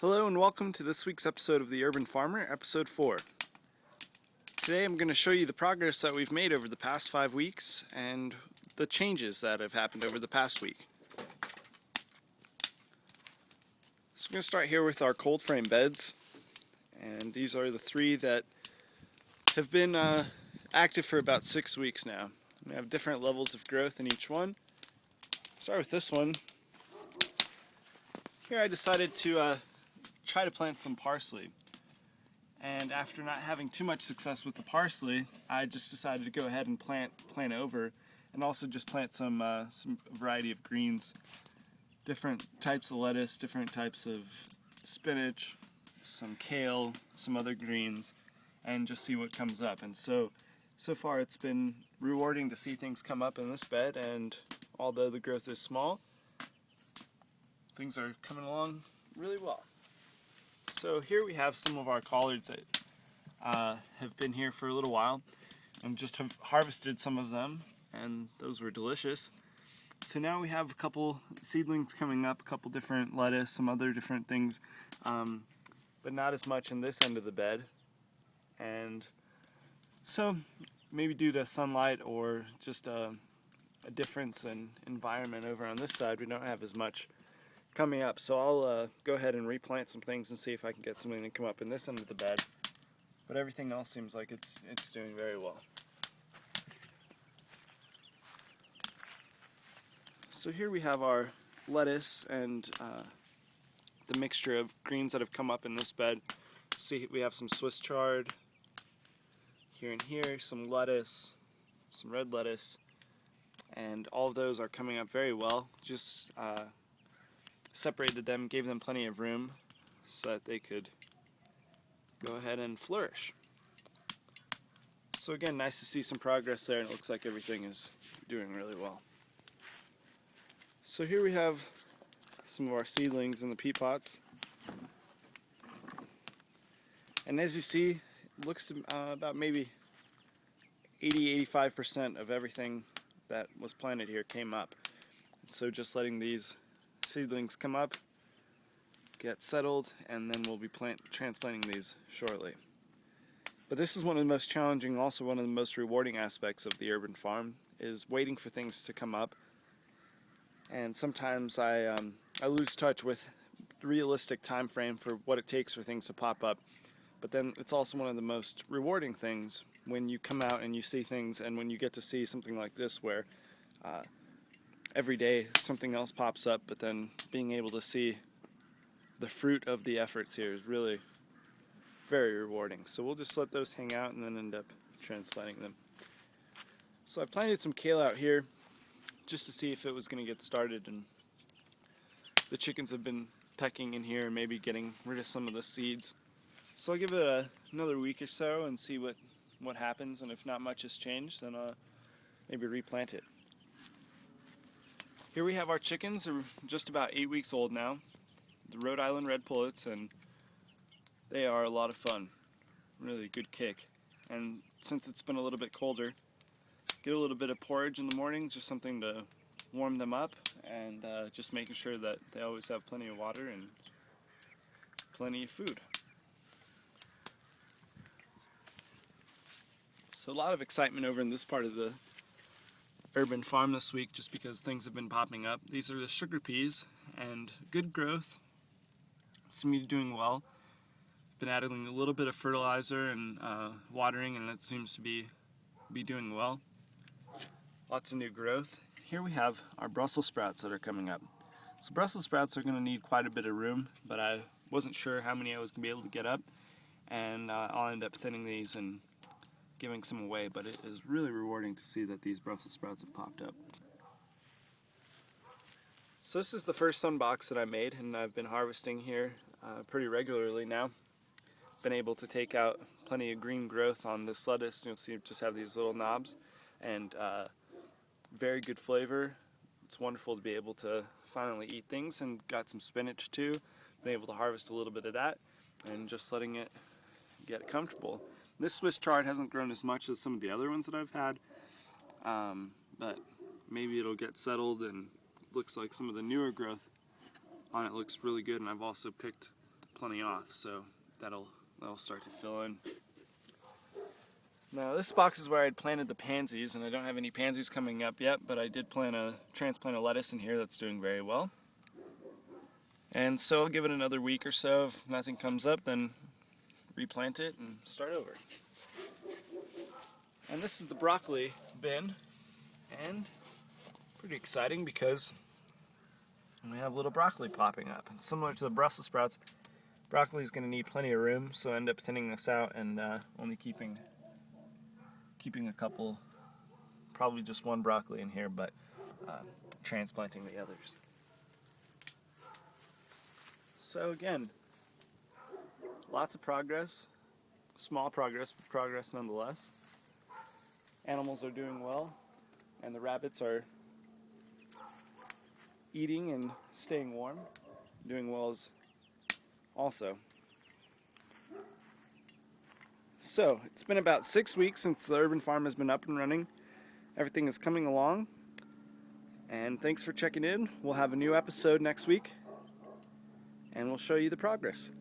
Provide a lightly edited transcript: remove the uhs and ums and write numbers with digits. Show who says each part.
Speaker 1: Hello and welcome to this week's episode of The Urban Farmer, episode 4. Today I'm going to show you the progress that we've made over the past 5 weeks and the changes that have happened over the past week. So I'm going to start here with our cold frame beds, and these are the 3 that have been active for about 6 weeks now. We have different levels of growth in each one. Start with this one. Here I decided to try to plant some parsley. And after not having too much success with the parsley, I just decided to go ahead and plant over, and also just plant some variety of greens, different types of lettuce, different types of spinach, some kale, some other greens, and just see what comes up. And so far it's been rewarding to see things come up in this bed, and although the growth is small, things are coming along really well. So here we have some of our collards that have been here for a little while, and just have harvested some of them, and those were delicious. So now we have a couple seedlings coming up, a couple different lettuce, some other different things, but not as much in this end of the bed. And so maybe due to sunlight or just a difference in environment over on this side, we don't have as much coming up. So I'll go ahead and replant some things and see if I can get something to come up in this end of the bed. But everything else seems like it's doing very well. So here we have our lettuce and the mixture of greens that have come up in this bed. See, we have some Swiss chard here and here, some lettuce, some red lettuce, and all of those are coming up very well. Just separated them, gave them plenty of room so that they could go ahead and flourish. So again, nice to see some progress there, and it looks like everything is doing really well. So here we have some of our seedlings in the peat pots, and as you see, it looks about maybe 80-85% of everything that was planted here came up. So just letting these seedlings come up, get settled, and then we'll be transplanting these shortly. But this is one of the most challenging, also one of the most rewarding aspects of the urban farm, is waiting for things to come up. And sometimes I lose touch with the realistic time frame for what it takes for things to pop up. But then it's also one of the most rewarding things when you come out and you see things, and when you get to see something like this where every day something else pops up, but then being able to see the fruit of the efforts here is really very rewarding. So we'll just let those hang out and then end up transplanting them. So I planted some kale out here just to see if it was going to get started, and the chickens have been pecking in here and maybe getting rid of some of the seeds. So I'll give it another week or so and see what happens, and if not much has changed, then I'll maybe replant it. Here we have our chickens. They're just about 8 weeks old now, the Rhode Island red pullets, and they are a lot of fun. Really good kick. And since it's been a little bit colder, get a little bit of porridge in the morning, just something to warm them up, and just making sure that they always have plenty of water and plenty of food. So a lot of excitement over in this part of the urban farm this week, just because things have been popping up. These are the sugar peas, and good growth. Seem to be doing well. Been adding a little bit of fertilizer and watering, and it seems to be doing well. Lots of new growth. Here we have our Brussels sprouts that are coming up. So Brussels sprouts are going to need quite a bit of room, but I wasn't sure how many I was going to be able to get up, and I'll end up thinning these and giving some away, but it is really rewarding to see that these Brussels sprouts have popped up. So this is the first sunbox that I made, and I've been harvesting here pretty regularly now. Been able to take out plenty of green growth on this lettuce. You'll see just have these little knobs, and very good flavor. It's wonderful to be able to finally eat things, and got some spinach too. Been able to harvest a little bit of that, and just letting it get comfortable. This Swiss chard hasn't grown as much as some of the other ones that I've had, but maybe it'll get settled, and looks like some of the newer growth on it looks really good. And I've also picked plenty off, so that'll start to fill in. Now this box is where I'd planted the pansies, and I don't have any pansies coming up yet, but I did transplant a lettuce in here that's doing very well. And so I'll give it another week or so. If nothing comes up, then replant it and start over. And this is the broccoli bin, and pretty exciting because we have little broccoli popping up. And similar to the Brussels sprouts, broccoli is going to need plenty of room, so I end up thinning this out and only keeping a couple, probably just one broccoli in here, but transplanting the others. So again, lots of progress, small progress, but progress nonetheless. Animals are doing well, and the rabbits are eating and staying warm, doing well as also. So, it's been about 6 weeks since the urban farm has been up and running. Everything is coming along, and thanks for checking in. We'll have a new episode next week, and we'll show you the progress.